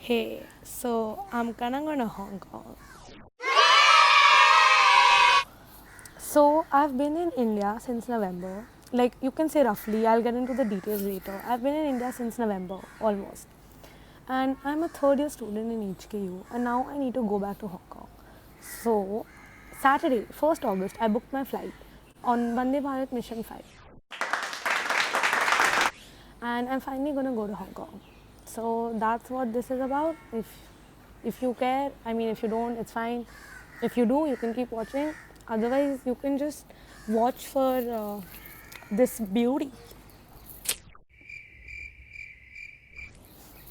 Hey, so I'm gonna go to Hong Kong. So I've been in India since November. Like you can say roughly, I'll get into the details later. I've been in India since November almost. And I'm a third year student in HKU and now I need to go back to Hong Kong. So Saturday, 1st August, I booked my flight on Vande Bharat Mission 5. And I'm finally gonna go to Hong Kong. So that's what this is about. If you care, I mean, if you don't, it's fine. If you do, you can keep watching. Otherwise, you can just watch for this beauty.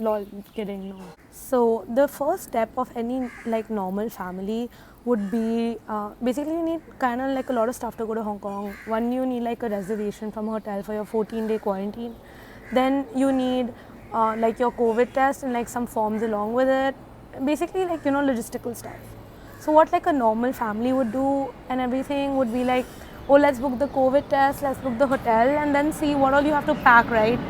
Lol, kidding, no. So the first step of any like normal family would be basically you need kind of like a lot of stuff to go to Hong Kong. One, you need like a reservation from a hotel for your 14-day quarantine. Then you need like your COVID test and like some forms along with it. Basically like logistical stuff. So what like a normal family would do and everything would be like, oh, let's book the COVID test, let's book the hotel, and then see what all you have to pack, right?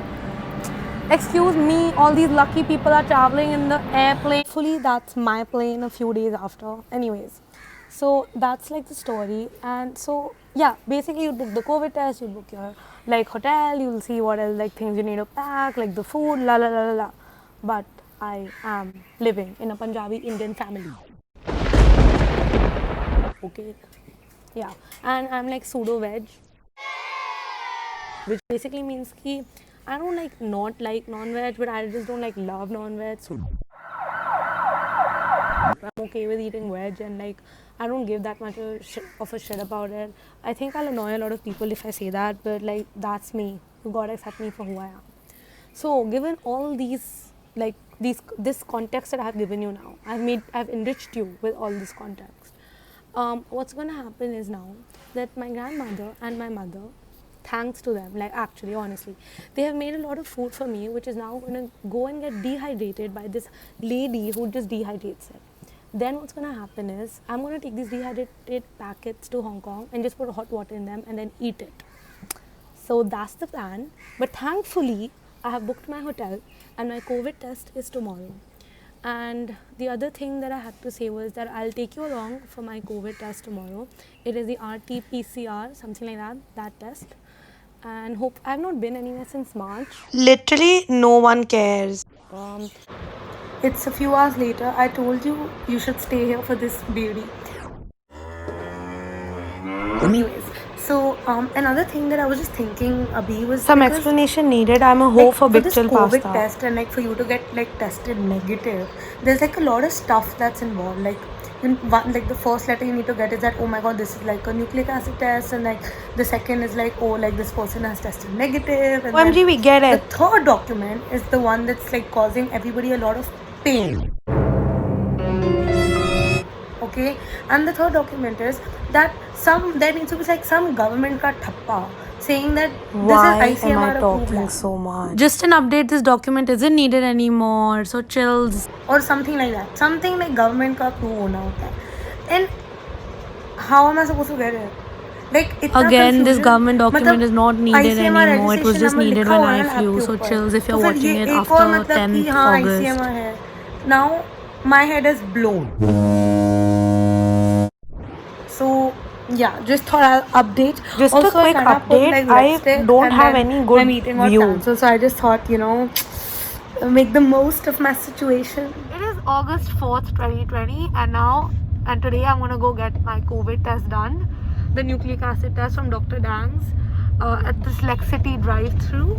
Excuse me, all these lucky people are traveling in the airplane. Hopefully, that's my plane a few days after. Anyways, so that's like the story. And so, yeah, basically, you book the COVID test, you book your like hotel, you'll see what else like things you need to pack, like the food, la la la la la. But I am living in a Punjabi Indian family. Okay, yeah, and I'm like pseudo veg, which basically means ki I don't like not like non-veg, but I just don't like love non-veg. So I'm okay with eating veg and like I don't give that much of a shit about it. I think I'll annoy a lot of people if I say that, but like that's me. You gotta accept me for who I am. So given all these like this context that I've given you now, I've enriched you with all this context. What's gonna happen is now that my grandmother and my mother, thanks to them, like actually honestly, they have made a lot of food for me, which is now gonna go and get dehydrated by this lady who just dehydrates it. Then what's gonna happen is I'm gonna take these dehydrated packets to Hong Kong and just put hot water in them and then eat it. So that's the plan. But thankfully, I have booked my hotel and my COVID test is tomorrow. And the other thing that I had to say was that I'll take you along for my COVID test tomorrow. It is the RT-PCR, something like that test. And hope I've not been anywhere since March. Literally, no one cares. It's a few hours later. I told you you should stay here for this beauty. Anyways, so another thing that I was just thinking, Abhi, was Some because, explanation needed. I'm a hoe like, for for big this chill COVID pasta. test and like for you to get like tested negative, there's like a lot of stuff that's involved. Like like the first letter you need to get is that, oh my god, this is like a nucleic acid test, and like the second is like, oh, like this person has tested negative, and OMG, we get the it. third document is the one that's like causing everybody a lot of pain. Okay, and the third document is that there needs to be like some government ka thappa saying that this Why is am I ICMR approved talking lab so much? Just an update, this document isn't needed anymore. So chills. or something like that, something like government ka approve hona hota hai. And how am I supposed to get it? Like itna Again, this confusion. government document is not needed ICMR anymore. It was registration just number needed लिखा when हुआ है I ना lab flew. के So ऊपर, chills if तो you're फिर watching ये it एक और after मतलब कि 10th हाँ August. ICMR है. Now my head is blown. So yeah, just thought I'll update. Just Also, a quick I kinda put update. like I lipstick don't and have then any my good meeting got view. cancelled. So I just thought, make the most of my situation. It is August 4th, 2020, and today I'm gonna go get my COVID test done, the nucleic acid test from Dr. Dang's at this Lex City drive-through.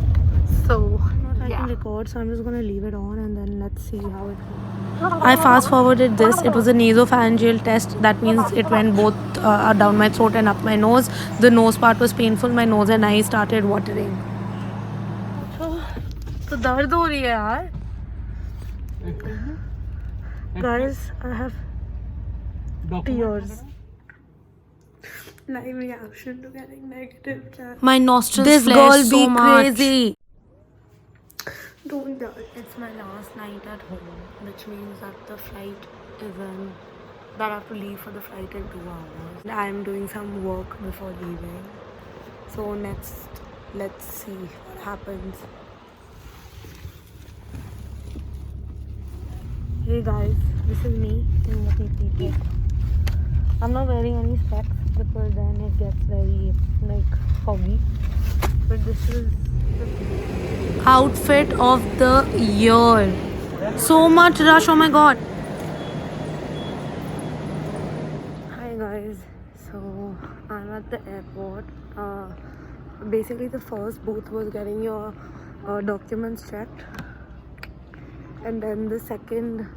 So I can record, so I'm just gonna leave it on and then let's see how it goes. I fast forwarded this. It was a nasopharyngeal test. That means it went both down my throat and up my nose. The nose part was painful. My nose and eyes started watering. तो दर्द हो रही है यार. Guys, I have tears. Live reaction to getting negative chat. My nostrils This flared girl so be much. crazy. Don't judge. It's my last night at home, which means that the flight is in. That I have to leave for the flight in 2 hours. I am doing some work before leaving. So next, let's see what happens. Hey guys, this is me in the PPT. I'm not wearing any specs because then it gets very like foggy. But this is the Outfit of the year. So much rush, oh my god. Hi guys, so I'm at the airport. Basically, the first booth was getting your documents checked, and then the second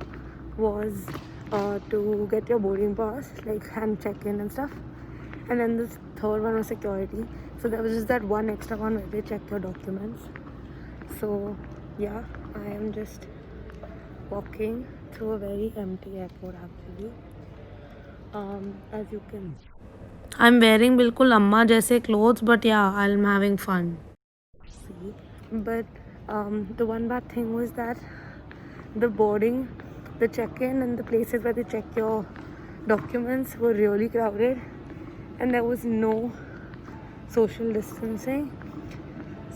was to get your boarding pass, like hand check in and stuff, and then the third one was security. So there was just that one extra one where they check your documents. So yeah, I am just walking through a very empty airport actually. As you can I'm wearing बिल्कुल अम्मा जैसे clothes, but yeah, I'm having fun. see, but the one bad thing was that the boarding, the check-in, and the places where they check your documents were really crowded, and there was no social distancing,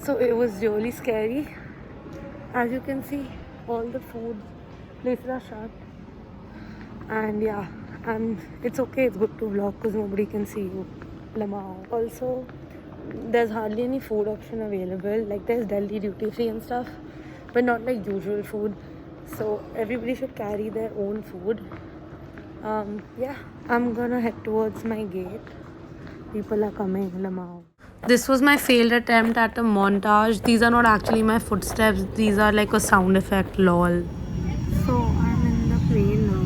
so it was really scary. As you can see, all the food places are shut, and yeah, it's okay, it's good to vlog because nobody can see you. Lamao. Also, there's hardly any food option available. Like there's Delhi duty free and stuff, but not like usual food. So everybody should carry their own food. Yeah, I'm gonna head towards my gate. People are coming. Lamao. This was my failed attempt at a montage. These are not actually my footsteps, these are like a sound effect, lol. So I'm in the plane now,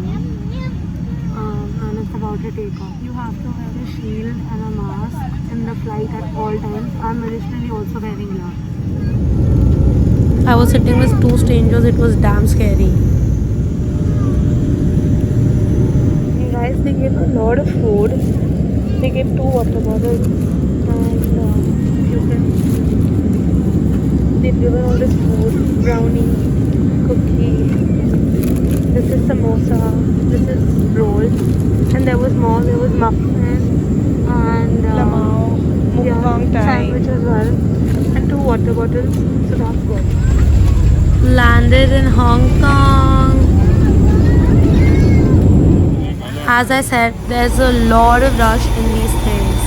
and it's about to take off. You have to wear a shield and a mask in the flight at all times. I'm additionally also wearing gloves. I was sitting with two strangers, it was damn scary. Hey guys, they gave a lot of food. They gave 2 water bottles, and you can. They've given all this food: brownie, cookie. This is samosa. This is roll, and there was more. There was muffin and mukbang time. sandwich as well, and 2 water bottles. So that's good. Landed in Hong Kong. As I said, there's a lot of rush in these things.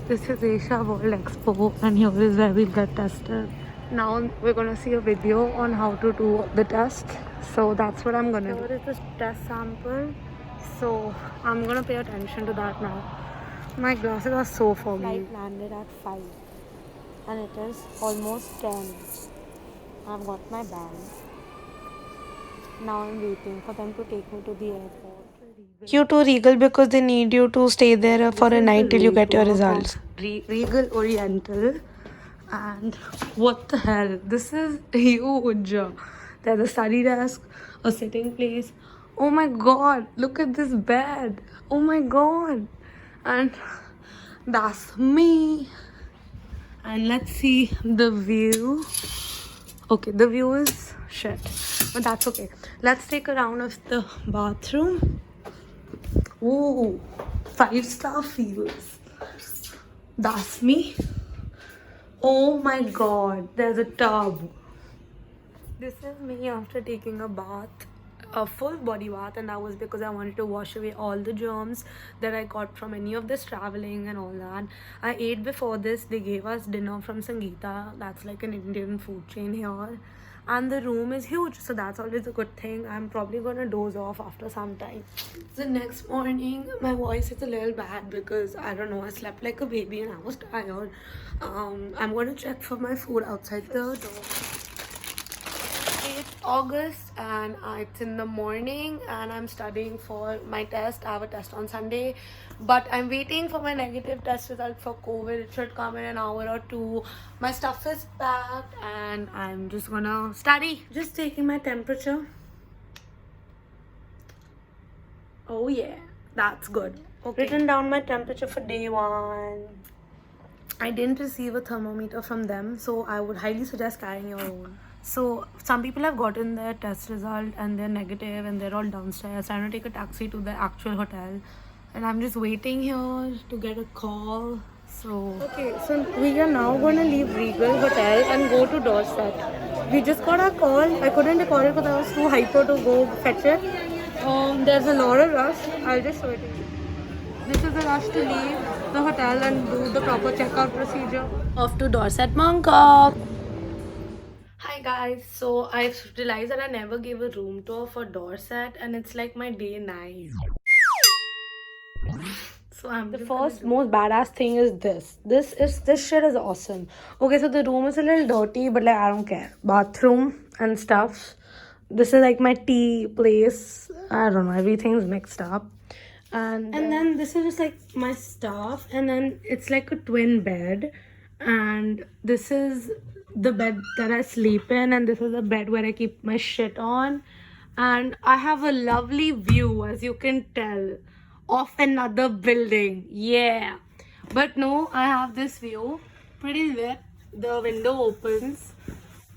This is Asia World Expo, and here is where we'll get tested. Now we're gonna see a video on how to do the test. So that's what I'm gonna do. Here is the test sample. So I'm gonna pay attention to that now. My glasses are so foggy. Flight landed at 5, and it is almost 10. I've got my bag. Now I'm waiting for them to take me to the airport. You to Regal because they need you to stay there for a night till you get your results. Regal Oriental, and what the hell? This is huge. There's a study desk, a sitting place. Oh my god! Look at this bed. Oh my god! And that's me. And let's see the view. Okay, the view is shit, but that's okay. Let's take a round of the bathroom. Ooh, 5-star feels. That's me. Oh my god, there's a tub. This is me after taking a bath, a full body bath, and that was because I wanted to wash away all the germs that I got from any of this traveling and all that. I ate before this. They gave us dinner from Sangeeta. That's like an Indian food chain here. And the room is huge, so that's always a good thing. I'm probably gonna doze off after some time. The next morning, my voice is a little bad because I don't know, I slept like a baby and I was tired. I'm gonna check for my food outside the door. It's August and it's in the morning and I'm studying for my test. I have a test on Sunday, but I'm waiting for my negative test result for COVID. It should come in an hour or two. My stuff is packed and I'm just gonna study. Just taking my temperature. Oh yeah, that's good. Okay. Written down my temperature for day 1. I didn't receive a thermometer from them, so I would highly suggest carrying your own. So some people have gotten their test result and they're negative and they're all downstairs. I'm gonna take a taxi to the actual hotel and I'm just waiting here to get a call. So Okay, so we are now going to leave Regal Hotel and go to Dorset. We just got our call. I couldn't record it because I was too hyper to go fetch it. There's a lot of rush. I'll just show it to you. This is the rush to leave the hotel and do the proper checkout procedure. off to Dorset Mongkok. Hi guys, so I realized that I never gave a room tour for Dorset and it's like my day 9. So I'm The just first most badass thing is this. This shit is awesome. Okay, so the room is a little dirty, but like I don't care. Bathroom and stuff. This is like my tea place. I don't know. Everything's mixed up. And then this is just like my stuff. And then it's like a twin bed. And this is the bed that I sleep in. And this is the bed where I keep my shit on. And I have a lovely view, as you can tell, of another building. Yeah. But no, I have this view. Pretty lit. The window opens.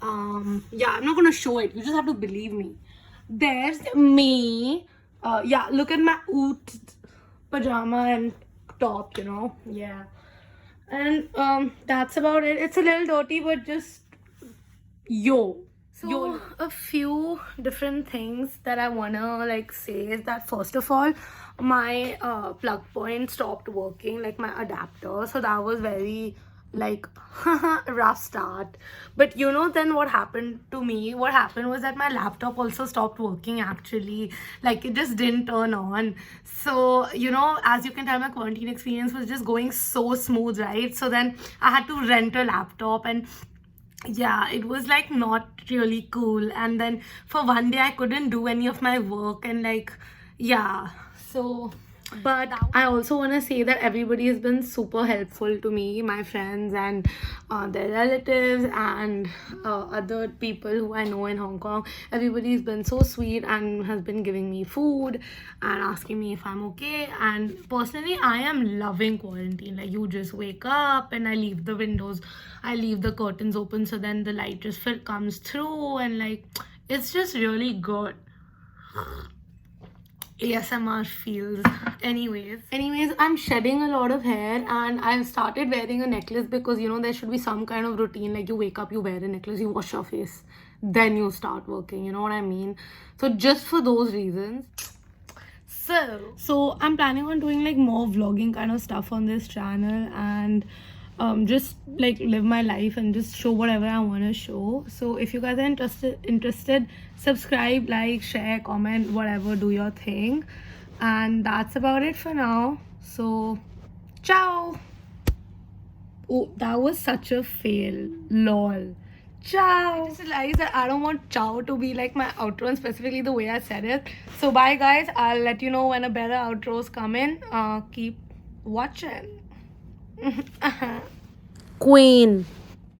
Yeah, I'm not gonna show it. You just have to believe me. There's me. Yeah, look at my oot pajama and top, you know. Yeah. And that's about it. It's a little dirty, but just yo. So a few different things that I wanna like say is that first of all, my plug point stopped working, like my adapter. So that was very like rough start. But you know, then what happened to me? What happened was that my laptop also stopped working actually. Like it just didn't turn on. So you know, as you can tell, my quarantine experience was just going so smooth, right? So then I had to rent a laptop and yeah, it was like not really cool. And then for one day I couldn't do any of my work and like yeah, so but I also want to say that everybody has been super helpful to me, my friends and their relatives and other people who I know in Hong Kong. Everybody's been so sweet and has been giving me food and asking me if I'm okay. And personally, I am loving quarantine. Like you just wake up and I leave the windows, I leave the curtains open so then the light just comes through and like it's just really good. ASMR feels. Anyways, I'm shedding a lot of hair and I've started wearing a necklace because you know there should be some kind of routine. Like you wake up, you wear a necklace, you wash your face, then you start working. You know what I mean? So just for those reasons. So I'm planning on doing like more vlogging kind of stuff on this channel and just like live my life and just show whatever I want to show. So if you guys are interested, subscribe, like, share, comment, whatever, do your thing. And that's about it for now. So ciao. Oh, that was such a fail. Lol. Ciao. I just realized that I don't want ciao to be like my outro and specifically the way I said it. So bye guys. I'll let you know when a better outros come in. Keep watching. Queen.